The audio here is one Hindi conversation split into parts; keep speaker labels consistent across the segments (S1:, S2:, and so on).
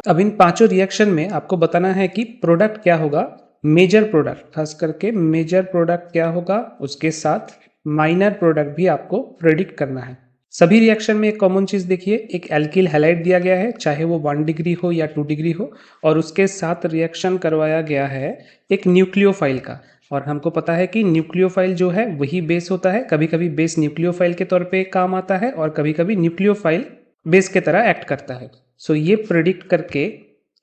S1: अब इन पांचों रिएक्शन में आपको बताना है कि प्रोडक्ट क्या होगा, मेजर प्रोडक्ट, खास करके मेजर प्रोडक्ट क्या होगा, उसके साथ माइनर प्रोडक्ट भी आपको प्रेडिक्ट करना है। सभी रिएक्शन में एक कॉमन चीज देखिए, एक एल्किल हैलाइड दिया गया है, चाहे वो 1 डिग्री हो या 2 डिग्री हो, और उसके साथ रिएक्शन करवाया गया है एक न्यूक्लियोफाइल का। और हमको पता है कि न्यूक्लियोफाइल जो है वही बेस होता है, कभी कभी बेस न्यूक्लियोफाइल के तौर पे काम आता है और कभी कभी न्यूक्लियोफाइल बेस के तरह एक्ट करता है। सो ये प्रेडिक्ट करके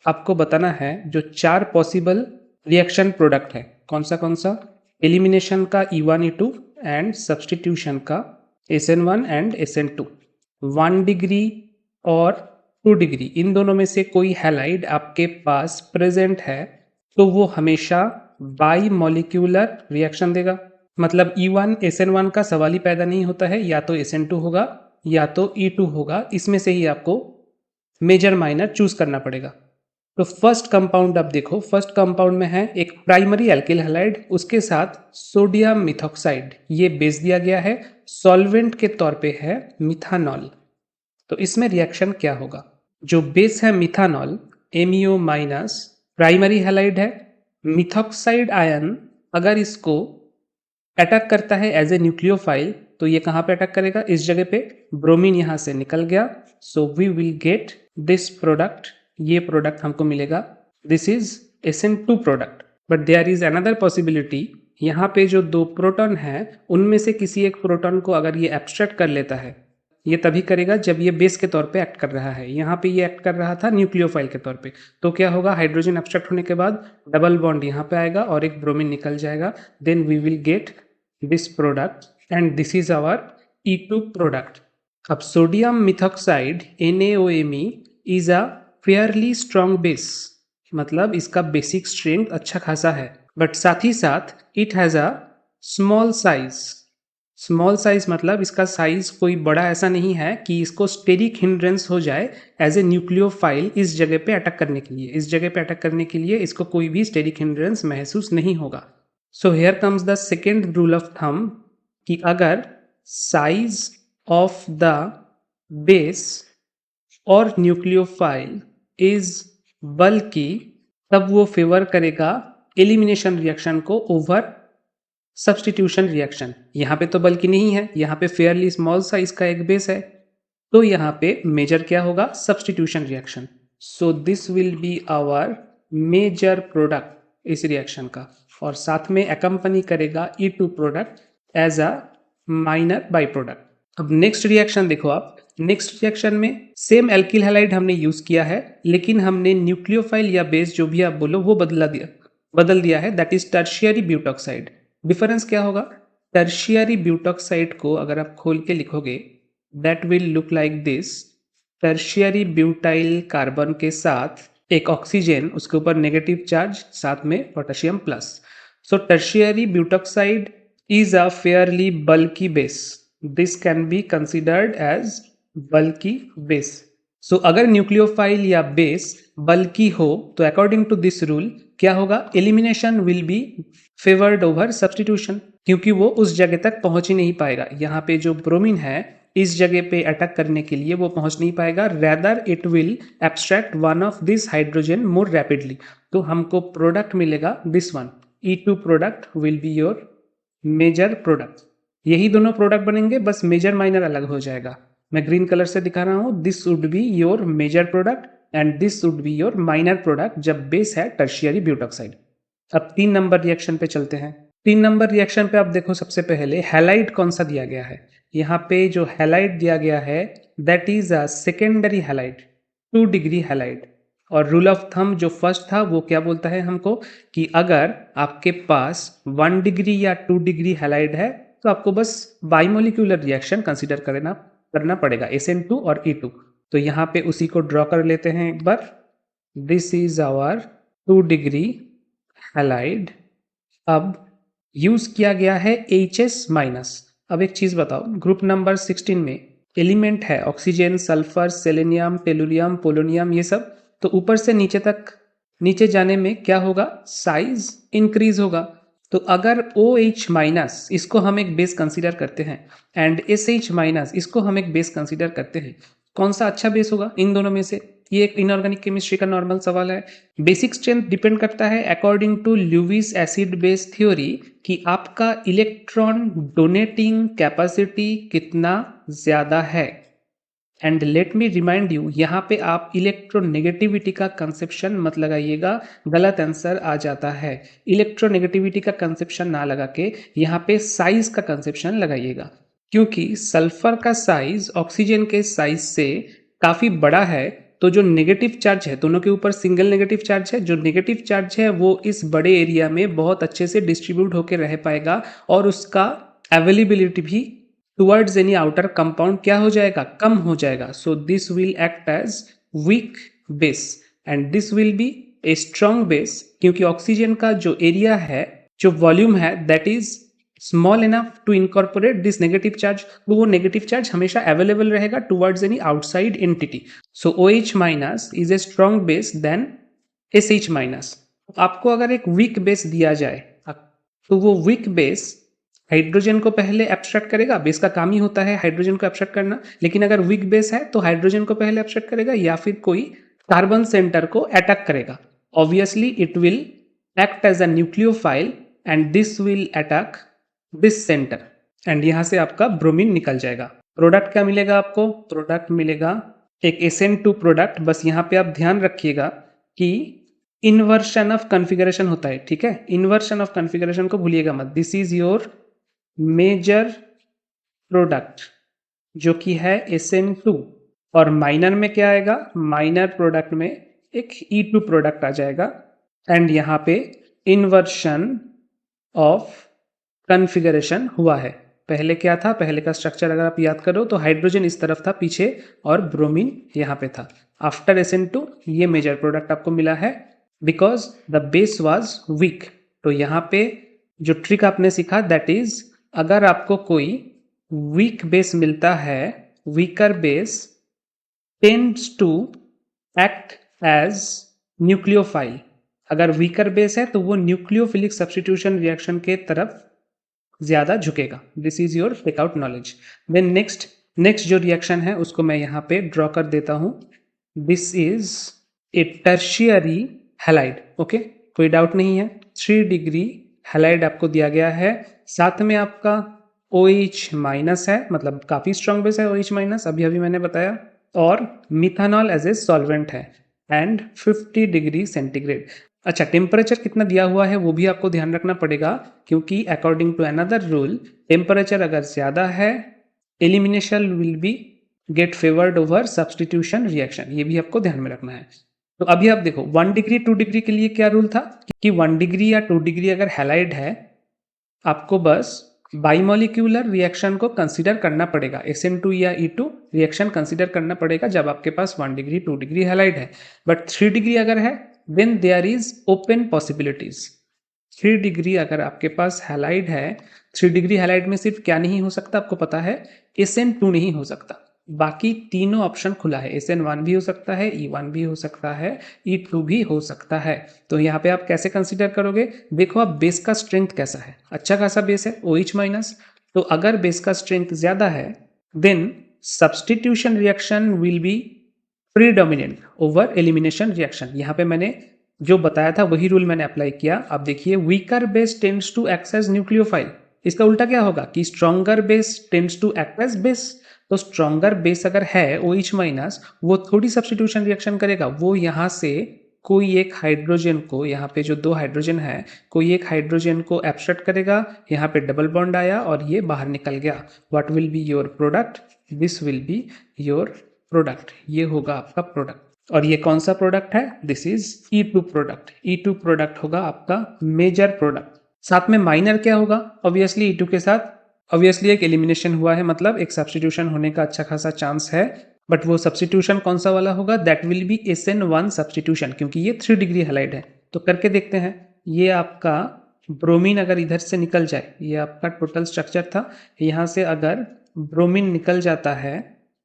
S1: आपको बताना है जो 4 पॉसिबल रिएक्शन प्रोडक्ट है, कौन सा, एलिमिनेशन का E1 E2 एंड सब्सटीट्यूशन का SN1 एंड SN2। 1 डिग्री और 2 डिग्री इन दोनों में से कोई हैलाइड आपके पास प्रेजेंट है तो वो हमेशा बाई मॉलिक्यूलर रिएक्शन देगा। मतलब E1 SN1 का सवाल ही पैदा नहीं होता है, या तो SN2 होगा या तो E2 होगा, इसमें से ही आपको मेजर माइनर चूज करना पड़ेगा। तो फर्स्ट कंपाउंड अब देखो, फर्स्ट कंपाउंड में है एक प्राइमरी एल्किल हैलाइड, उसके साथ सोडियम मिथॉक्साइड, ये बेस दिया गया है, सॉल्वेंट के तौर पे है मिथानॉल। तो इसमें रिएक्शन क्या होगा, जो बेस है methanol MeO minus, primary halide है, मिथॉक्साइड आयन अगर इसको अटैक करता है एज ए न्यूक्लियोफाइल तो ये कहाँ पे अटैक करेगा, इस जगह पे, ब्रोमीन यहां से निकल गया, so we will get this product, ये प्रोडक्ट हमको मिलेगा, this is SN2 product. But there is another possibility, यहाँ पे जो 2 प्रोटॉन है उनमें से किसी एक प्रोटॉन को अगर ये एब्स्ट्रैक्ट कर लेता है, ये तभी करेगा जब ये बेस के तौर पे एक्ट कर रहा है, यहाँ पे ये एक्ट कर रहा था न्यूक्लियोफाइल के तौर पे, तो क्या होगा, हाइड्रोजन एब्स्ट्रैक्ट होने के बाद डबल बॉन्ड यहाँ पे आएगा और एक ब्रोमीन निकल जाएगा, then we will get this product and this is our E2 product. अब sodium methoxide NaOMe is a fairly strong base, मतलब इसका बेसिक स्ट्रेंथ अच्छा खासा है, बट साथ ही साथ it has a small size. Small size मतलब इसका साइज कोई बड़ा ऐसा नहीं है कि इसको स्टेरिक हिंड्रेंस हो जाए एज ए न्यूक्लियोफाइल इस जगह पे अटैक करने के लिए, इस जगह पे अटैक करने के लिए इसको कोई भी स्टेरिक हिंड्रेंस महसूस नहीं होगा। So here comes the second rule of thumb कि अगर साइज ऑफ द बेस और न्यूक्लियोफाइल इज बल्कि, तब वो फेवर करेगा एलिमिनेशन रिएक्शन को ओवर सब्सटीट्यूशन रिएक्शन। यहाँ पे तो बल्कि नहीं है, यहाँ पे फेयरली स्मॉल साइज का एक बेस है, तो यहाँ पे मेजर क्या होगा, substitution reaction. So this will be our major product इस रिएक्शन का, और साथ में अकम्पनी करेगा E2 product as a minor by product. अब नेक्स्ट रिएक्शन देखो आप, नेक्स्ट रिएक्शन में सेम एल्किल हैलाइड हमने यूज किया है, लेकिन हमने न्यूक्लियोफाइल या बेस जो भी आप बोलो वो बदल दिया है, that is tertiary butoxide. Difference क्या होगा, टर्शियरी ब्यूटॉक्साइड को अगर आप खोल के लिखोगे that will look like this, tertiary butyl carbon के साथ एक ऑक्सीजन, उसके ऊपर नेगेटिव चार्ज, साथ में potassium plus. So tertiary butoxide is a fairly bulky base, this can be considered as bulky base. So अगर न्यूक्लियोफाइल या बेस बल्की हो तो अकॉर्डिंग टू दिस रूल क्या होगा, elimination will B favoured over substitution, क्योंकि वो उस जगह तक पहुंच ही नहीं पाएगा। यहाँ पे जो ब्रोमीन है इस जगह पे अटैक करने के लिए वो पहुंच नहीं पाएगा, rather it will abstract one of this hydrogen more rapidly, तो हमको प्रोडक्ट मिलेगा this one, E2 product will be your major product. यही दोनों प्रोडक्ट बनेंगे, बस मेजर माइनर अलग हो जाएगा। मैं ग्रीन कलर से दिखा रहा हूं, this would be your major product and this would be your minor product जब बेस है टर्शियरी ब्यूटॉक्साइड। अब 3 नंबर रिएक्शन पे चलते हैं। 3 नंबर रिएक्शन पे आप देखो, सबसे पहले हैलाइड कौन सा दिया गया है, यहाँ पे जो हैलाइड दिया गया है that is a secondary halide, 2 degree halide. और रूल ऑफ थंब जो फर्स्ट था वो क्या बोलता है हमको कि अगर आपके पास 1 डिग्री या 2 डिग्री हैलाइड है तो आपको बस बाइमोलिक्यूलर रिएक्शन कंसीडर करना पड़ेगा, SN2 और E2। तो यहाँ पे उसी को ड्रॉ कर लेते हैं एक बार, this is our 2 degree halide. अब यूज किया गया है HS माइनस। अब एक चीज बताओ, ग्रुप नंबर 16 में एलिमेंट है oxygen, sulphur, selenium, tellurium, polonium, ये सब, तो ऊपर से नीचे तक, नीचे जाने में क्या होगा, साइज इंक्रीज होगा। तो अगर OH माइनस इसको हम एक बेस कंसीडर करते हैं एंड SH माइनस इसको हम एक बेस कंसीडर करते हैं, कौन सा अच्छा बेस होगा इन दोनों में से, ये एक इनऑर्गेनिक केमिस्ट्री का नॉर्मल सवाल है। बेसिक स्ट्रेंथ डिपेंड करता है according to Lewis acid base theory कि आपका इलेक्ट्रॉन डोनेटिंग कैपेसिटी कितना ज्यादा है। And let me remind you, यहाँ पे आप इलेक्ट्रोनेगेटिविटी का कंसेप्शन मत लगाइएगा, गलत आंसर आ जाता है। इलेक्ट्रोनेगेटिविटी का कंसेप्शन ना लगा के यहाँ पे साइज का कंसेप्शन लगाइएगा, क्योंकि सल्फर का साइज ऑक्सीजन के साइज से काफी बड़ा है। तो जो नेगेटिव चार्ज है, दोनों के ऊपर सिंगल नेगेटिव चार्ज है, जो नेगेटिव चार्ज है वो इस बड़े एरिया में बहुत अच्छे से डिस्ट्रीब्यूट होकर रह पाएगा और उसका अवेलेबिलिटी भी टुवर्ड्स एनी आउटर कंपाउंड क्या हो जाएगा, कम हो जाएगा। So this will act as weak base and this will be a strong base, क्योंकि ऑक्सीजन का जो एरिया है, जो वॉल्यूम है, that is small enough to incorporate this negative charge. तो वो नेगेटिव चार्ज हमेशा अवेलेबल रहेगा towards any outside entity. So OH minus is a strong base than SH minus. आपको अगर एक वीक बेस दिया जाए तो वो वीक बेस हाइड्रोजन को पहले एब्स्ट्रैक्ट करेगा, बेस का काम ही होता है हाइड्रोजन को एब्स्ट्रैक्ट करना, लेकिन अगर वीक बेस है तो हाइड्रोजन को पहले एब्स्ट्रैक्ट करेगा या फिर कोई कार्बन सेंटर को अटैक करेगा। Obviously it will act as a nucleophile and this will attack this centre and यहां से आपका ब्रोमीन निकल जाएगा। प्रोडक्ट क्या मिलेगा आपको? प्रोडक्ट मिलेगा एक SN2 प्रोडक्ट। बस यहाँ पे आप ध्यान रखिएगा कि इन्वर्शन ऑफ कॉन्फ़िगरेशन होता है, ठीक है? इन्वर्शन ऑफ कॉन्फ़िगरेशन को भूलिएगा मत। This is your major product जो कि है SN2 और माइनर में क्या आएगा? माइनर प्रोडक्ट में एक E2 प्रोडक्ट आ जाएगा एंड यहाँ पे इन्वर्शन ऑफ कॉन्फ़िगरेशन हुआ है। पहले क्या था? पहले का स्ट्रक्चर अगर आप याद करो तो हाइड्रोजन इस तरफ था पीछे और ब्रोमीन यहाँ पे था। आफ्टर SN2 ये मेजर प्रोडक्ट आपको मिला है because the base was weak. तो यहाँ पे जो ट्रिक आपने सीखा दैट इज, अगर आपको कोई वीक बेस मिलता है, weaker base tends to act as nucleophile. अगर वीकर बेस है तो वो न्यूक्लियोफिलिक सब्स्टिट्यूशन रिएक्शन के तरफ ज्यादा झुकेगा। This is your takeout knowledge. Then next जो रिएक्शन है उसको मैं यहाँ पे ड्रॉ कर देता हूं। This is a tertiary halide. Okay, कोई डाउट नहीं है। 3 डिग्री हैलाइड आपको दिया गया है, साथ में आपका OH माइनस है, मतलब काफी स्ट्रॉन्ग बेस है OH माइनस, अभी अभी मैंने बताया, और मिथानॉल एज ए सॉल्वेंट है एंड 50 डिग्री सेंटीग्रेड। अच्छा, टेम्परेचर कितना दिया हुआ है वो भी आपको ध्यान रखना पड़ेगा, क्योंकि according to another rule temperature अगर ज्यादा है elimination will be get favoured over substitution reaction, ये भी आपको ध्यान में रखना है। तो अभी आप देखो 1 डिग्री 2 डिग्री के लिए क्या रूल था कि 1 डिग्री या 2 डिग्री अगर हैलाइड है, आपको बस बाइमोलिक्यूलर रिएक्शन को कंसीडर करना पड़ेगा। SN2 या E2 रिएक्शन कंसीडर करना पड़ेगा जब आपके पास 1 डिग्री 2 डिग्री हैलाइड है। बट 3 डिग्री अगर है then there is open possibilities. 3 degree अगर आपके पास हैलाइड है, 3 डिग्री हैलाइड में सिर्फ क्या नहीं हो सकता आपको पता है? SN2 नहीं हो सकता, बाकी तीनों ऑप्शन खुला है। SN1 भी हो सकता है, E1 भी हो सकता है, E2 भी हो सकता है। तो यहाँ पे आप कैसे कंसीडर करोगे? देखो आप बेस का स्ट्रेंथ कैसा है, अच्छा खासा बेस है OH माइनस। तो अगर बेस का स्ट्रेंथ ज्यादा है than substitution reaction will be predominant over elimination reaction. यहाँ पे मैंने जो बताया था वही रूल मैंने अप्लाई किया। अब देखिए, weaker base tends to act as nucleophile, इसका उल्टा क्या होगा कि stronger base tends to act as base. तो स्ट्रॉन्गर बेस अगर है OH माइनस, वो थोड़ी सब्स्टिट्यूशन रिएक्शन करेगा, वो यहाँ से कोई एक हाइड्रोजन को, यहाँ पे जो 2 हाइड्रोजन है, कोई एक हाइड्रोजन को एब्स्ट्रैक्ट करेगा, यहाँ पे डबल बॉन्ड आया और ये बाहर निकल गया। What will be your product? This will be your product, ये होगा आपका प्रोडक्ट। और ये कौन सा प्रोडक्ट है? This is E2 product. E2 product होगा आपका मेजर प्रोडक्ट। साथ में माइनर क्या होगा? ऑब्वियसली E2 के साथ ऑब्वियसली एक एलिमिनेशन हुआ है, मतलब एक सब्स्टिट्यूशन होने का अच्छा खासा चांस है। बट वो सब्स्टिट्यूशन कौन सा वाला होगा? That will B SN1 substitution, क्योंकि ये 3 डिग्री हैलाइड है। तो करके देखते हैं। ये आपका ब्रोमीन अगर इधर से निकल जाए, ये आपका टोटल स्ट्रक्चर था, यहाँ से अगर ब्रोमीन निकल जाता है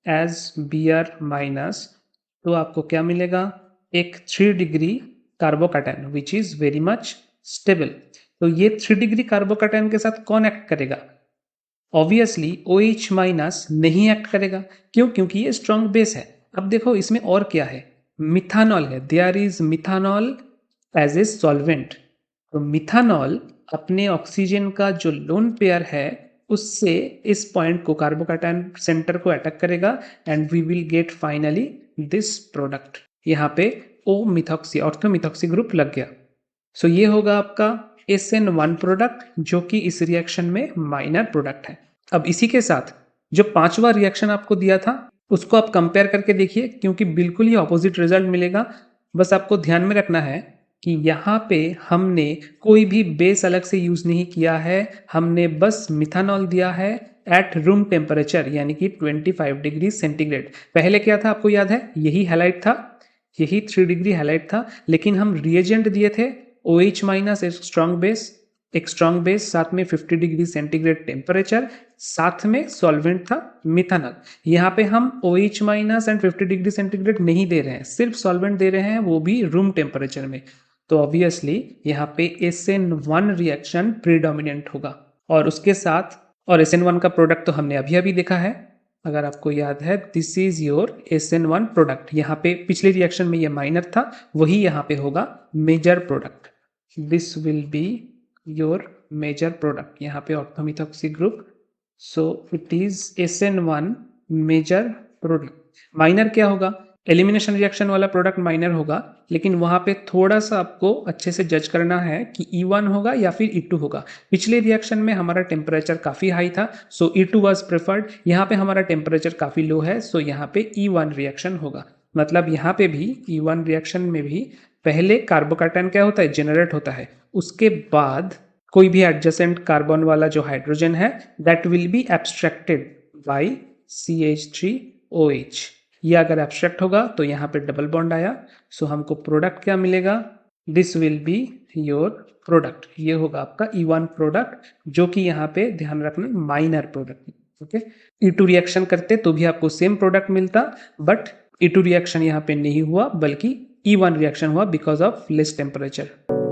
S1: एज Br माइनस, तो आपको क्या मिलेगा? एक 3 degree carbocation which is very much stable. तो ये 3 डिग्री कार्बोकैटायन के साथ कौन एक्ट करेगा? ऑब्वियसली OH माइनस नहीं एक्ट करेगा। क्यों? क्योंकि ये स्ट्रॉन्ग बेस है। अब देखो इसमें और क्या है, मिथानॉल है, there is methanol as a solvent. तो मिथानॉल अपने ऑक्सीजन का जो लोन पेयर है उससे इस पॉइंट को कार्बोकैटायन सेंटर को अटैक करेगा and we will get finally this product. यहाँ पे ओ मिथॉक्सी ऑर्थोमिथॉक्सी ग्रुप लग गया। सो ये होगा आपका SN1 प्रोडक्ट जो कि इस रिएक्शन में माइनर प्रोडक्ट है। अब इसी के साथ जो पांचवा रिएक्शन आपको दिया था उसको आप कंपेयर करके देखिए, क्योंकि बिल्कुल ही ऑपोजिट रिजल्ट मिलेगा। बस आपको ध्यान में रखना है कि यहाँ पे हमने कोई भी बेस अलग से यूज नहीं किया है, हमने बस मिथानॉल दिया है एट रूम टेम्परेचर यानी कि 25 डिग्री सेंटीग्रेड। पहले क्या था आपको याद है, यही हैलाइट था, यही 3 डिग्री हैलाइट था, लेकिन हम रिएजेंट दिए थे OH माइनस एक स्ट्रॉन्ग बेस साथ में 50 डिग्री सेंटीग्रेड टेम्परेचर, साथ में सॉल्वेंट था मिथानॉल। यहाँ पे हम OH minus and 50 degree centigrade नहीं दे रहे हैं, सिर्फ सॉल्वेंट दे रहे हैं, वो भी रूम टेम्परेचर में। तो ऑब्वियसली यहाँ पे SN1 रिएक्शन प्रीडोमिनेंट होगा। और उसके साथ और SN1 का प्रोडक्ट तो हमने अभी अभी देखा है, अगर आपको याद है, this is your SN1 product. यहाँ पे पिछले रिएक्शन में ये माइनर था, वही यहाँ पे होगा major product. This will be your major product, यहाँ पे orthomethoxy group. So it is SN1 major product. Minor क्या होगा, एलिमिनेशन रिएक्शन वाला प्रोडक्ट माइनर होगा, लेकिन वहां पे थोड़ा सा आपको अच्छे से जज करना है कि E1 होगा या फिर E2 होगा। पिछले रिएक्शन में हमारा टेम्परेचर काफी हाई था, सो E2 वाज प्रेफर्ड। यहाँ पे हमारा टेम्परेचर काफी लो है, सो यहाँ पे E1 रिएक्शन होगा। मतलब यहाँ पे भी E1 रिएक्शन में भी पहले कार्बोकैटायन क्या होता है, जेनरेट होता है, उसके बाद कोई भी एडजेसेंट कार्बन वाला जो हाइड्रोजन है that will be abstracted by CH3OH। ये अगर एब्स्ट्रैक्ट होगा तो यहाँ पे डबल बॉन्ड आया, सो हमको प्रोडक्ट क्या मिलेगा, this will be your product. ये होगा आपका E1 प्रोडक्ट, जो कि यहाँ पे ध्यान रखना minor product. Okay, E2 reaction करते तो भी आपको सेम प्रोडक्ट मिलता, बट E2 रिएक्शन यहाँ पे नहीं हुआ, बल्कि E1 रिएक्शन हुआ बिकॉज ऑफ लेस टेम्परेचर।